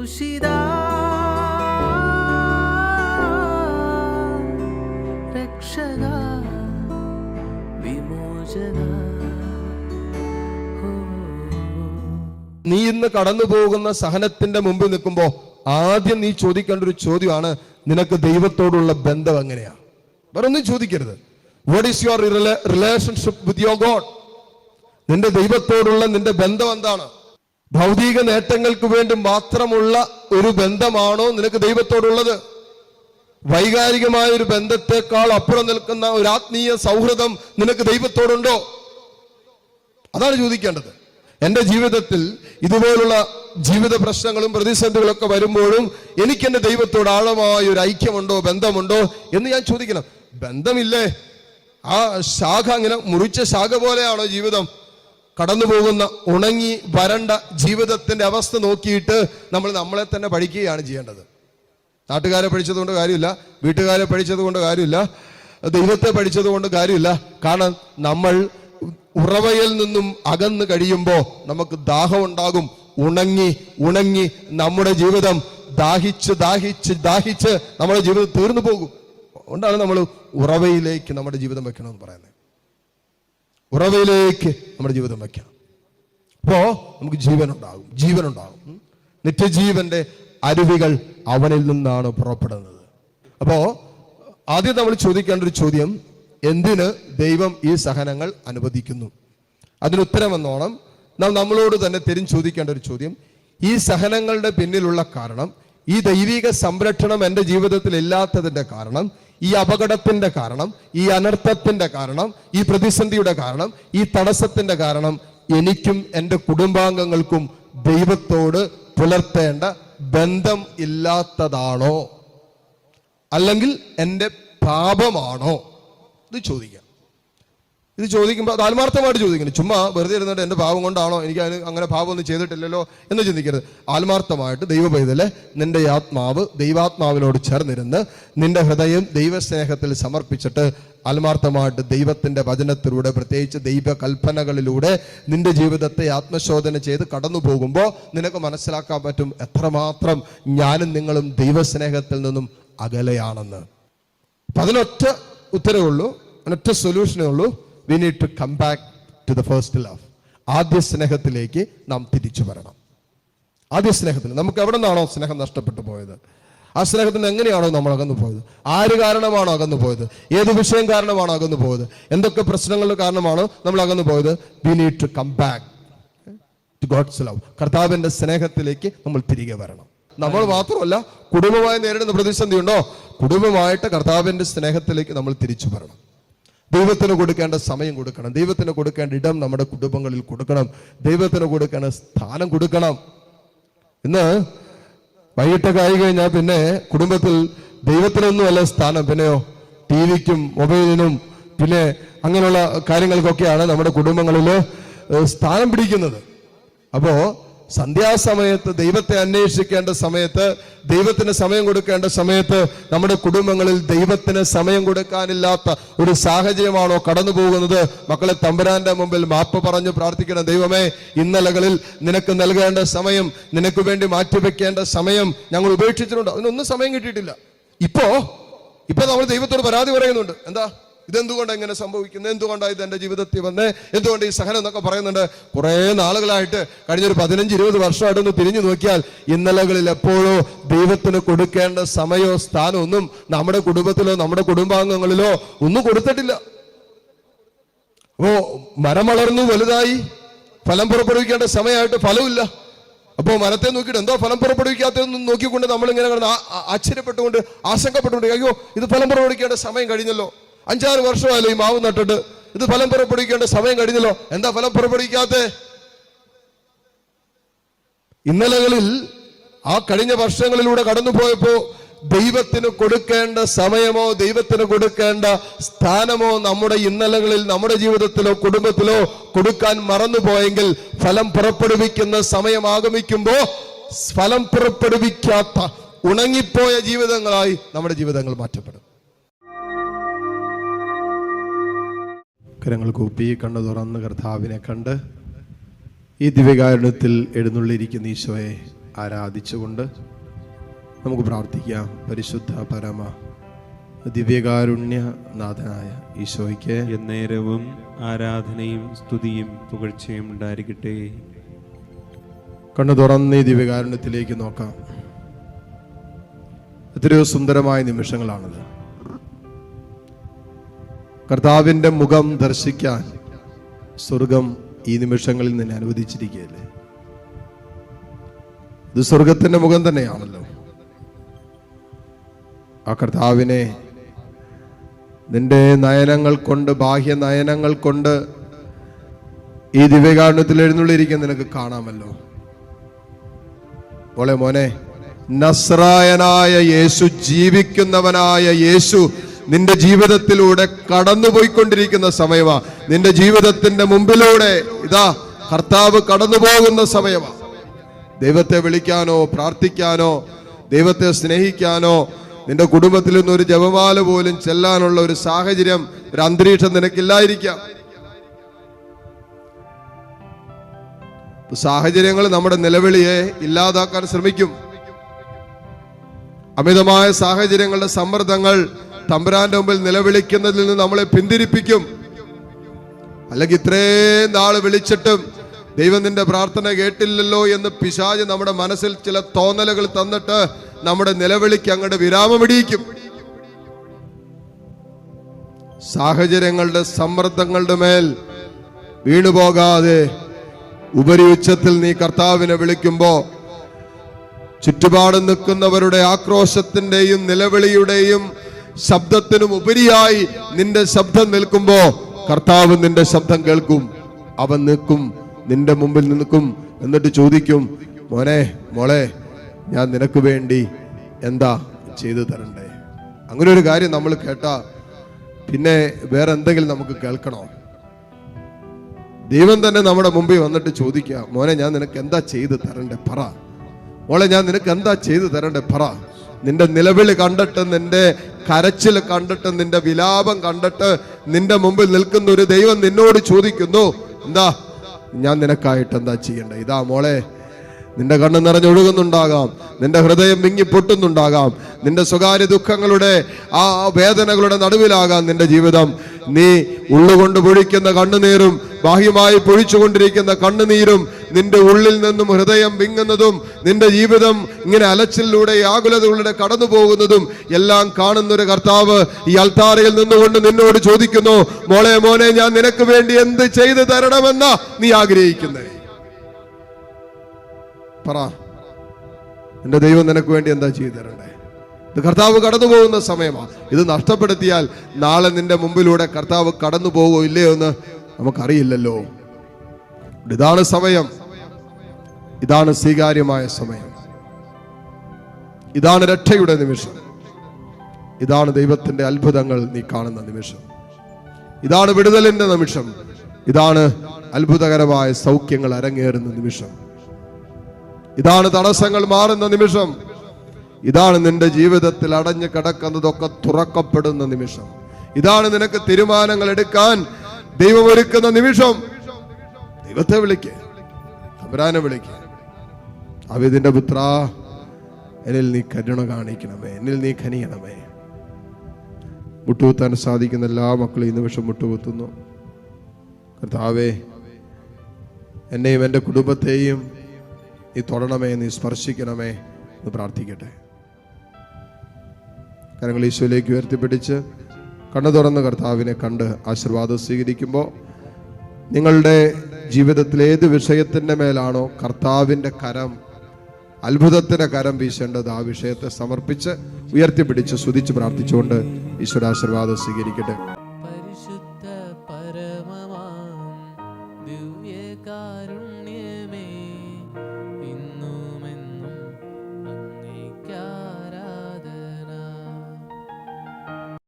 ക്രൂശിത രക്ഷക വിമോചന. നീ ഇന്ന് കടന്നു പോകുന്ന സഹനത്തിന്റെ മുമ്പിൽ നിൽക്കുമ്പോൾ ആദ്യം നീ ചോദിക്കേണ്ട ഒരു ചോദ്യമാണ്, നിനക്ക് ദൈവത്തോടുള്ള ബന്ധം എങ്ങനെയാ? വേറെ ഒന്നും ചോദിക്കരുത്. What is your relationship with your God? നിന്റെ ദൈവത്തോടുള്ള നിന്റെ ബന്ധം എന്താണ്? ഭൗതിക നേട്ടങ്ങൾക്ക് വേണ്ടി മാത്രമുള്ള ഒരു ബന്ധമാണോ നിനക്ക് ദൈവത്തോടുള്ളത്? വൈകാരികമായ ഒരു ബന്ധത്തെക്കാൾ അപ്പുറം നിൽക്കുന്ന ഒരു ആത്മീയ സൗഹൃദം നിനക്ക് ദൈവത്തോടുണ്ടോ? അതാണ് ചോദിക്കേണ്ടത്. എൻ്റെ ജീവിതത്തിൽ ഇതുപോലുള്ള ജീവിത പ്രശ്നങ്ങളും പ്രതിസന്ധികളൊക്കെ വരുമ്പോഴും എനിക്ക് എൻ്റെ ദൈവത്തോട് ആഴമായ ഒരു ഐക്യമുണ്ടോ, ബന്ധമുണ്ടോ എന്ന് ഞാൻ ചോദിക്കണം. ബന്ധമില്ലേ? ആ ശാഖ അങ്ങനെ മുറിച്ച ശാഖ പോലെയാണോ ജീവിതം? കടന്നു പോകുന്ന ഉണങ്ങി വരണ്ട ജീവിതത്തിന്റെ അവസ്ഥ നോക്കിയിട്ട് നമ്മൾ നമ്മളെ തന്നെ പഠിക്കുകയാണ് ചെയ്യേണ്ടത്. നാട്ടുകാരെ പഠിച്ചതുകൊണ്ട് കാര്യമില്ല, വീട്ടുകാരെ പഠിച്ചത് കൊണ്ട് കാര്യമില്ല, ദൈവത്തെ പഠിച്ചത് കൊണ്ട് കാര്യമില്ല. കാരണം നമ്മൾ ഉറവയിൽ നിന്നും അകന്ന് കഴിയുമ്പോൾ നമുക്ക് ദാഹം ഉണ്ടാകും. ഉണങ്ങി ഉണങ്ങി നമ്മുടെ ജീവിതം ദാഹിച്ച് ദാഹിച്ച് ദാഹിച്ച് നമ്മുടെ ജീവിതം തീർന്നു പോകും. അതുകൊണ്ടാണ് നമ്മൾ ഉറവയിലേക്ക് നമ്മുടെ ജീവിതം വെക്കണമെന്ന് പറയുന്നത്. ഉറവയിലേക്ക് നമ്മുടെ ജീവിതം വെക്കാം. അപ്പോ നമുക്ക് ജീവനുണ്ടാകും, ജീവനുണ്ടാകും. നിത്യജീവന്റെ അരുവികൾ അവനിൽ നിന്നാണ് പുറപ്പെടുന്നത്. അപ്പോ ആദ്യം നമ്മൾ ചോദിക്കേണ്ട ഒരു ചോദ്യം, എന്തിന് ദൈവം ഈ സഹനങ്ങൾ അനുവദിക്കുന്നു? അതിനുത്തരമെന്നോണം നാം നമ്മളോട് തന്നെ ചോദിക്കേണ്ട ഒരു ചോദ്യം, ഈ സഹനങ്ങളുടെ പിന്നിലുള്ള കാരണം, ഈ ദൈവിക സംരക്ഷണം എൻ്റെ ജീവിതത്തിൽ ഇല്ലാത്തതിൻ്റെ കാരണം, ഈ അപകടത്തിന്റെ കാരണം, ഈ അനർത്ഥത്തിന്റെ കാരണം, ഈ പ്രതിസന്ധിയുടെ കാരണം, ഈ തടസ്സത്തിന്റെ കാരണം എനിക്കും എൻ്റെ കുടുംബാംഗങ്ങൾക്കും ദൈവത്തോട് പുലർത്തേണ്ട ബന്ധം ഇല്ലാത്തതാണോ, അല്ലെങ്കിൽ എൻ്റെ പാപമാണോ? ഇത് ചോദിക്കാം. ഇത് ചോദിക്കുമ്പോൾ അത് ആത്മാർത്ഥമായിട്ട് ചോദിക്കണം. ചുമ്മാ വെറുതെ ഇരുന്നിട്ട് എൻ്റെ പാപം കൊണ്ടാണോ, എനിക്ക് അതിന് അങ്ങനെ പാപമൊന്നും ചെയ്തിട്ടില്ലല്ലോ എന്ന് ചിന്തിക്കരുത്. ആത്മാർത്ഥമായിട്ട് ദൈവ പൈതലെ, നിന്റെ ആത്മാവ് ദൈവാത്മാവിനോട് ചേർന്നിരുന്ന് നിന്റെ ഹൃദയം ദൈവസ്നേഹത്തിൽ സമർപ്പിച്ചിട്ട് ആത്മാർത്ഥമായിട്ട് ദൈവത്തിൻ്റെ വചനത്തിലൂടെ, പ്രത്യേകിച്ച് ദൈവകൽപ്പനകളിലൂടെ നിന്റെ ജീവിതത്തെ ആത്മശോധന ചെയ്ത് കടന്നു പോകുമ്പോൾ നിനക്ക് മനസ്സിലാക്കാൻ പറ്റും എത്രമാത്രം ഞാനും നിങ്ങളും ദൈവസ്നേഹത്തിൽ നിന്നും അകലെയാണെന്ന്. അപ്പം അതിനൊറ്റ ഉത്തരവേ ഉള്ളൂ, അതിനൊറ്റ സൊല്യൂഷനേ ഉള്ളൂ. We need to come back to the first love. ആദ്യ സ്നേഹത്തിലേക്ക് നാം തിരിച്ചു വരണം. ആദ്യ സ്നേഹത്തിൽ നമുക്ക് എവിടെ നിന്നാണോ സ്നേഹം നഷ്ടപ്പെട്ടു പോയത്, ആ സ്നേഹത്തിന് എങ്ങനെയാണോ നമ്മൾ അകന്നു പോയത്, ആര് കാരണമാണോ അകന്നു പോയത്, ഏത് വിഷയം കാരണമാണോ അകന്നു പോയത്, എന്തൊക്കെ പ്രശ്നങ്ങളുടെ കാരണമാണോ നമ്മൾ അകന്നു പോയത്, we need to come back to God's love. കർത്താവിന്റെ സ്നേഹത്തിലേക്ക് നമ്മൾ തിരികെ വരണം. നമ്മൾ മാത്രമല്ല, കുടുംബമായി നേരിടുന്ന പ്രതിസന്ധി ഉണ്ടോ, കുടുംബമായിട്ട് കർത്താവിന്റെ സ്നേഹത്തിലേക്ക് നമ്മൾ തിരിച്ചു വരണം. ദൈവത്തിന് കൊടുക്കേണ്ട സമയം കൊടുക്കണം, ദൈവത്തിന് കൊടുക്കേണ്ട ഇടം നമ്മുടെ കുടുംബങ്ങളിൽ കൊടുക്കണം, ദൈവത്തിന് കൊടുക്കേണ്ട സ്ഥാനം കൊടുക്കണം. ഇന്ന് വൈകിട്ടൊക്കെ ആയി കഴിഞ്ഞാൽ പിന്നെ കുടുംബത്തിൽ ദൈവത്തിനൊന്നുമല്ല സ്ഥാനം, പിന്നെയോ ടിവിക്കും മൊബൈലിനും പിന്നെ അങ്ങനെയുള്ള കാര്യങ്ങൾക്കൊക്കെയാണ് നമ്മുടെ കുടുംബങ്ങളിൽ സ്ഥാനം പിടിക്കുന്നത്. അപ്പോ സന്ധ്യാസമയത്ത് ദൈവത്തെ അന്വേഷിക്കേണ്ട സമയത്ത്, ദൈവത്തിന് സമയം കൊടുക്കേണ്ട സമയത്ത് നമ്മുടെ കുടുംബങ്ങളിൽ ദൈവത്തിന് സമയം കൊടുക്കാനില്ലാത്ത ഒരു സാഹചര്യമാണോ കടന്നു പോകുന്നത്? മക്കളെ, തമ്പുരാന്റെ മുമ്പിൽ മാപ്പ് പറഞ്ഞു പ്രാർത്ഥിക്കണം. ദൈവമേ, ഇന്നലകളിൽ നിനക്ക് നൽകേണ്ട സമയം, നിനക്ക് വേണ്ടി മാറ്റിവെക്കേണ്ട സമയം ഞങ്ങൾ ഉപേക്ഷിച്ചിട്ടുണ്ട്, അതിനൊന്നും സമയം കിട്ടിയിട്ടില്ല. ഇപ്പോ നമ്മൾ ദൈവത്തോട് പരാതി പറയുന്നുണ്ട്. എന്താ, ഇതെന്തുകൊണ്ടാണ് ഇങ്ങനെ സംഭവിക്കുന്നത്, എന്തുകൊണ്ടാണ് ഇത് എൻ്റെ ജീവിതത്തിൽ വന്നേ, എന്തുകൊണ്ട് ഈ സഹനം എന്നൊക്കെ പറയുന്നുണ്ട്. കുറേ നാളുകളായിട്ട്, കഴിഞ്ഞൊരു 15-20 വർഷമായിട്ടൊന്ന് തിരിഞ്ഞു നോക്കിയാൽ ഇന്നലകളിൽ എപ്പോഴോ ദൈവത്തിന് കൊടുക്കേണ്ട സമയമോ സ്ഥാനമോ ഒന്നും നമ്മുടെ കുടുംബത്തിലോ നമ്മുടെ കുടുംബാംഗങ്ങളിലോ ഒന്നും കൊടുത്തിട്ടില്ല. അപ്പോ മരം വളർന്നു വലുതായി ഫലം പുറപ്പെടുവിക്കേണ്ട സമയമായിട്ട് ഫലമില്ല. അപ്പോൾ മരത്തെ നോക്കിയിട്ട് എന്തോ ഫലം പുറപ്പെടുവിക്കാത്തതെന്ന് നോക്കിക്കൊണ്ട് നമ്മളിങ്ങനെ ആശ്ചര്യപ്പെട്ടുകൊണ്ട് ആശങ്കപ്പെട്ടുകൊണ്ട്, അയ്യോ ഇത് ഫലം പുറപ്പെടുവിക്കേണ്ട സമയം കഴിഞ്ഞല്ലോ, 5-6 വർഷമായല്ലോ ഈ മാവ് നട്ടിട്ട്, ഇത് ഫലം പുറപ്പെടുവിക്കേണ്ട സമയം കഴിഞ്ഞല്ലോ, എന്താ ഫലം പുറപ്പെടുവിക്കാത്ത? ഇന്നലകളിൽ ആ കഴിഞ്ഞ വർഷങ്ങളിലൂടെ കടന്നുപോയപ്പോ ദൈവത്തിന് കൊടുക്കേണ്ട സമയമോ ദൈവത്തിന് കൊടുക്കേണ്ട സ്ഥാനമോ നമ്മുടെ ഇന്നലകളിൽ നമ്മുടെ ജീവിതത്തിലോ കുടുംബത്തിലോ കൊടുക്കാൻ മറന്നുപോയെങ്കിൽ ഫലം പുറപ്പെടുവിക്കുന്ന സമയം ആഗമിക്കുമ്പോ ഫലം പുറപ്പെടുവിക്കാത്ത ഉണങ്ങിപ്പോയ ജീവിതങ്ങളായി നമ്മുടെ ജീവിതങ്ങൾ മാറ്റപ്പെടും. കരങ്ങൾ കൂപ്പി കണ്ണു തുറന്ന് കർത്താവിനെ കണ്ട് ഈ ദിവ്യകാരുണ്യത്തിൽ എഴുന്നള്ളിയിരിക്കുന്ന ഈശോയെ ആരാധിച്ചുകൊണ്ട് നമുക്ക് പ്രാർത്ഥിക്കാം. പരിശുദ്ധ പരമ ദിവ്യകാരുണ്യനാഥനായ ഈശോയ്ക്ക് എന്നേരവും ആരാധനയും സ്തുതിയും പുകഴ്ചയും ഉണ്ടായിരിക്കട്ടെ. കണ്ണു തുറന്ന് ഈ ദിവ്യകാരുണ്യത്തിലേക്ക് നോക്കാം. എത്രയോ സുന്ദരമായ നിമിഷങ്ങളാണത്. കർത്താവിൻ്റെ മുഖം ദർശിക്കാൻ സ്വർഗം ഈ നിമിഷങ്ങളിൽ നിന്നെ അനുവദിച്ചിരിക്കുകയല്ലേ. ഇത് സ്വർഗത്തിന്റെ മുഖം തന്നെയാണല്ലോ. ആ കർത്താവിനെ നിന്റെ നയനങ്ങൾ കൊണ്ട്, ബാഹ്യ നയനങ്ങൾ കൊണ്ട് ഈ ദിവ്യകാരുണ്യത്തിൽ എഴുന്നള്ളിയിരിക്കാൻ നിനക്ക് കാണാമല്ലോ. മോളെ, മോനെ, നസ്രായനായ യേശു, ജീവിക്കുന്നവനായ യേശു നിന്റെ ജീവിതത്തിലൂടെ കടന്നുപോയിക്കൊണ്ടിരിക്കുന്ന സമയമാ. നിന്റെ ജീവിതത്തിന്റെ മുമ്പിലൂടെ ഇതാ കർത്താവ് കടന്നു പോകുന്ന സമയമാ. ദൈവത്തെ വിളിക്കാനോ പ്രാർത്ഥിക്കാനോ ദൈവത്തെ സ്നേഹിക്കാനോ നിന്റെ കുടുംബത്തിൽ നിന്ന് ഒരു ജപമാല പോലും ചെല്ലാനുള്ള ഒരു സാഹചര്യം, ഒരു അന്തരീക്ഷം നിനക്കില്ലായിരിക്കാം. സാഹചര്യങ്ങൾ നമ്മുടെ നിലവിളിയെ ഇല്ലാതാക്കാൻ ശ്രമിക്കും. അമിതമായ സാഹചര്യങ്ങളുടെ സമ്മർദ്ദങ്ങൾ തമ്പുരാന്റെ മുമ്പിൽ നിലവിളിക്കുന്നതിൽ നിന്ന് നമ്മളെ പിന്തിരിപ്പിക്കും. അല്ലെങ്കിൽ ഇത്രയും നാൾ വിളിച്ചിട്ടും ദൈവം നിന്റെ പ്രാർത്ഥന കേട്ടില്ലല്ലോ എന്ന് പിശാച് നമ്മുടെ മനസ്സിൽ ചില തോന്നലുകൾ തന്നിട്ട് നമ്മുടെ നിലവിളിക്ക് അങ്ങോട്ട് വിരാമമിടിയിക്കും. സാഹചര്യങ്ങളുടെ സമ്മർദ്ദങ്ങളുടെ മേൽ വീണുപോകാതെ ഉപരി ഉച്ചത്തിൽ നീ കർത്താവിനെ വിളിക്കുമ്പോ ചുറ്റുപാട് നിൽക്കുന്നവരുടെ ആക്രോശത്തിന്റെയും നിലവിളിയുടെയും ശബ്ദത്തിനും ഉപരിയായി നിന്റെ ശബ്ദം നിൽക്കുമ്പോ കർത്താവ് നിന്റെ ശബ്ദം കേൾക്കും. അവൻ നിൽക്കും, നിന്റെ മുമ്പിൽ നിൽക്കും. എന്നിട്ട് ചോദിക്കും, മോനെ, മോളെ, ഞാൻ നിനക്ക് വേണ്ടി എന്താ ചെയ്തു തരണ്ടേ? അങ്ങനെ ഒരു കാര്യം നമ്മൾ കേട്ടാ പിന്നെ വേറെ എന്തെങ്കിലും നമുക്ക് കേൾക്കണോ? ദൈവം തന്നെ നമ്മുടെ മുമ്പിൽ വന്നിട്ട് ചോദിക്കുക, മോനെ, ഞാൻ നിനക്ക് എന്താ ചെയ്തു തരണ്ടേ? പറ. മോളെ, ഞാൻ നിനക്ക് എന്താ ചെയ്തു തരണ്ടേ? പറ. നിന്റെ നിലവിളി കണ്ടിട്ട്, നിന്റെ കരച്ചിൽ കണ്ടിട്ട്, നിന്റെ വിലാപം കണ്ടിട്ട് നിന്റെ മുമ്പിൽ നിൽക്കുന്ന ഒരു ദൈവം നിന്നോട് ചോദിക്കുന്നു, എന്താ ഞാൻ നിനക്കായിട്ട് എന്താ ചെയ്യണ്ടേ? ഇതാ മോളെ, നിന്റെ കണ്ണ് നിറഞ്ഞൊഴുകുന്നുണ്ടാകാം, നിന്റെ ഹൃദയം വിങ്ങി പൊട്ടുന്നുണ്ടാകാം, നിന്റെ സ്വകാര്യ ദുഃഖങ്ങളുടെ ആ വേദനകളുടെ നടുവിലാകാം നിന്റെ ജീവിതം. നീ ഉള്ളുകൊണ്ട് പൊഴിക്കുന്ന കണ്ണുനീരും ബാഹ്യമായി പൊഴിച്ചുകൊണ്ടിരിക്കുന്ന കണ്ണുനീരും നിന്റെ ഉള്ളിൽ നിന്നും ഹൃദയം വിങ്ങുന്നതും നിന്റെ ജീവിതം ഇങ്ങനെ അലച്ചിലൂടെ ആകുലതകളുടെ കടന്നു പോകുന്നതും എല്ലാം കാണുന്നൊരു കർത്താവ് ഈ അൾത്താരയിൽ നിന്നുകൊണ്ട് നിന്നോട് ചോദിക്കുന്നു, മോളെ, മോനെ, ഞാൻ നിനക്ക് വേണ്ടി എന്ത് ചെയ്തു തരണമെന്നാ നീ ആഗ്രഹിക്കുന്നേ? പറ. നിന്റെ ദൈവം നിനക്ക് വേണ്ടി എന്താ ചെയ്തു തരണ്ടേ? ഇത് കർത്താവ് കടന്നു പോകുന്ന സമയമാണ്. ഇത് നഷ്ടപ്പെടുത്തിയാൽ നാളെ നിന്റെ മുമ്പിലൂടെ കർത്താവ് കടന്നു പോകുമോ ഇല്ലയോ എന്ന് നമുക്കറിയില്ലല്ലോ. ഇതാണ് സമയം, ഇതാണ് സ്വീകാര്യമായ സമയം, ഇതാണ് രക്ഷയുടെ നിമിഷം, ഇതാണ് ദൈവത്തിന്റെ അത്ഭുതങ്ങൾ നീ കാണുന്ന നിമിഷം, ഇതാണ് വിടുതലിന്റെ നിമിഷം, ഇതാണ് അത്ഭുതകരമായ സൗഖ്യങ്ങൾ അരങ്ങേറുന്ന നിമിഷം, ഇതാണ് തടസ്സങ്ങൾ മാറുന്ന നിമിഷം, ഇതാണ് നിന്റെ ജീവിതത്തിൽ അടഞ്ഞു കിടക്കുന്നതൊക്കെ തുറക്കപ്പെടുന്ന നിമിഷം, ഇതാണ് നിനക്ക് തീരുമാനങ്ങൾ എടുക്കാൻ ദൈവം ഒരുക്കുന്ന നിമിഷം. ദൈവത്തെ വിളിക്ക്, തമ്പുരാനെ വിളിക്ക്. അവിതിന്റെ പുത്ര, എന്നിൽ നീ കരുണ കാണിക്കണമേ, എന്നിൽ നീ കനിയണമേ. മുട്ടുകുത്താൻ സാധിക്കുന്ന എല്ലാ മക്കളും ഈ നിമിഷം മുട്ടുകുത്തുന്നു. കർത്താവേ, എന്നെയും എൻ്റെ കുടുംബത്തെയും നീ തൊടണമേ, നീ സ്പർശിക്കണമേ എന്ന് പ്രാർത്ഥിക്കട്ടെ. കരങ്ങൾ ഈശോയിലേക്ക് ഉയർത്തിപ്പിടിച്ച് കണ്ണു തുറന്ന് കർത്താവിനെ കണ്ട് ആശീർവാദം സ്വീകരിക്കുമ്പോൾ നിങ്ങളുടെ ജീവിതത്തിൽ ഏത് വിഷയത്തിൻ്റെ മേലാണോ കർത്താവിൻ്റെ കരം, അത്ഭുതത്തിൻ്റെ കരം വീശേണ്ടത്, ആ വിഷയത്തെ സമർപ്പിച്ച് ഉയർത്തിപ്പിടിച്ച് സ്തുതിച്ച് പ്രാർത്ഥിച്ചുകൊണ്ട് ഈശ്വരാശീർവാദം സ്വീകരിക്കട്ടെ. പരിശുദ്ധ പരമമാം ദിവ്യകാരുണ്യമേ,